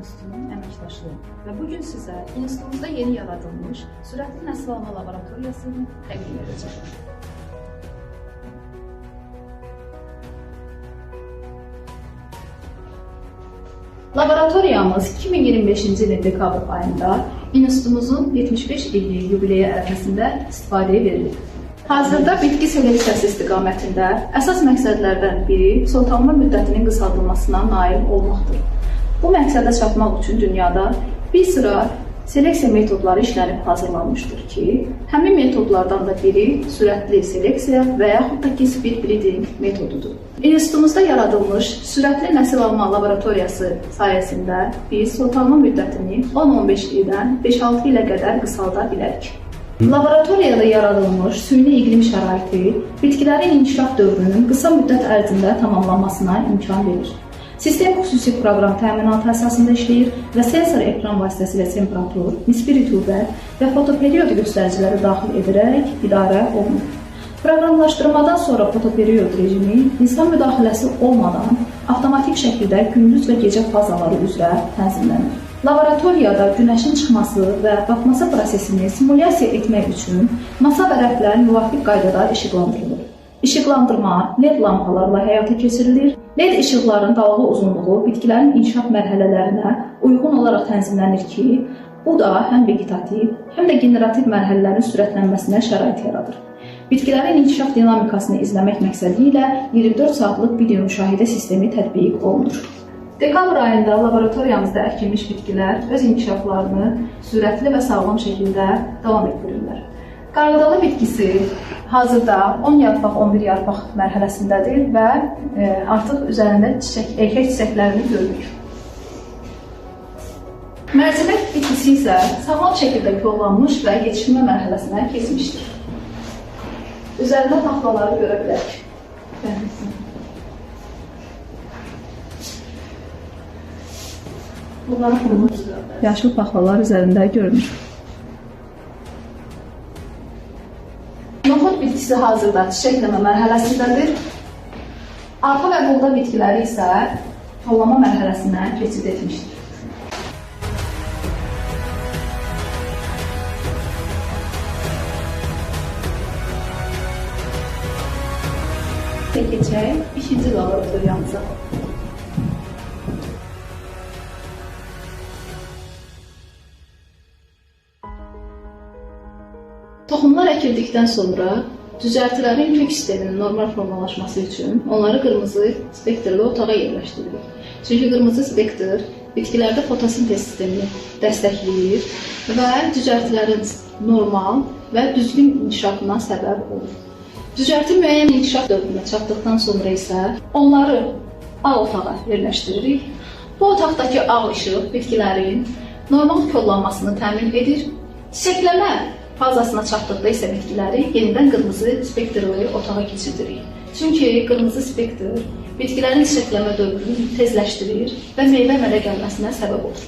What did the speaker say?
İnstitutunun əməkdaşıyım və bugün sizə institutumuzda yeni yaradılmış sürətli nəsil alma laboratoriyasını təqdim edəcəm. Laboratoriyamız 2025-ci ilin dekabr ayında institutumuzun 75 illik yubileyi ərəfəsində istifadəyə verilir. Hazırda bitki seleksiyası istiqamətində əsas məqsədlərdən biri soğutalma müddətinin qısaldılmasına nail olmaqdır. Bu məqsədə çatmaq üçün dünyada bir sıra seleksiya metodları işlənib hazırlanmışdır ki, həmin metodlardan da biri sürətli seleksiya və yaxud da ki, speed breeding metodudur. İnstitutumuzda yaradılmış sürətli nəsil alma laboratoriyası sayəsində biz soğutalma müddətini 10-15 ildən 5-6 ilə qədər qısalda bilərik. Laboratoriyada yaradılmış süni iqlim şəraiti bitkilərin inkişaf dövrünün qısa müddət ərzində tamamlanmasına imkan verir. Sistem xüsusi proqram təminatı əsasında işləyir və sensor ekran vasitəsilə temperatur, nisbi rütubət və fotoperiod göstəriciləri daxil edərək idarə olunur. Proqramlaşdırmadan sonra fotoperiod rejimi insan müdaxiləsi olmadan avtomatik şəkildə gündüz və gecə fazaları üzrə tənzimlənir. Laboratoriyada günəşin çıxması və batması prosesini simulyasiya etmək üçün masa və rəflər müvafiq qaydada işıqlandırılır. İşıqlandırma LED lampalarla həyata keçirilir. LED işıqların dalğa uzunluğu bitkilərin inkişaf mərhələlərinə uyğun olaraq tənzimlənir ki, bu da həm vegetativ, həm də generativ mərhələlərin sürətlənməsinə şərait yaradır. Bitkilərin inkişaf dinamikasını izləmək məqsədi ilə 24 saatlıq video müşahidə sistemi tətbiq olunur. Dekabr ayında laboratoriyamızda əkilmiş bitkilər öz inkişaflarını sürətli və sağlam şəkildə davam etdirirlər. Qarğıdalı bitkisi hazırda 10 yarpaq, 11 yarpaq mərhələsindədir və artıq üzərində erkək çiçəklərini görürük. Mərcimək bitkisi isə sağlam şəkildə kollanmış və yetişmə mərhələsinə keçmişdir. Üzərində taxtaları görə bilərik. Yaşıl paxlalar üzərində görünür. Noxud bitkisi hazırda çiçəkləmə mərhələsindədir. Arpa və buğda bitkiləri isə tollama mərhələsinə keçid etmişdir. Keçək ikinci laboratoriyamıza. Toxumlar əkildikdən sonra düzəltilərin kök sisteminin normal formalaşması üçün onları qırmızı spektrli otağa yerləşdirilir. Çünki qırmızı spektr bitkilərdə fotosintez sistemini dəstəkləyir və düzəltilərin normal və düzgün inkişafına səbəb olur. Düzəlti müəyyən inkişaf dövrünə çatdıqdan sonra isə onları ağ otağa yerləşdiririk. Bu otaqdakı ağ işıq bitkilərin normal kollanmasını təmin edir. Çiçəkləmə fazasına çatdıqda isə bitkiləri yenidən qırmızı spektrli otağa keçirdirik. Çünki qırmızı spektr bitkilərin çiçəkləmə dövrünü tezləşdirir və meyvə əmələ gəlməsinə səbəb olur.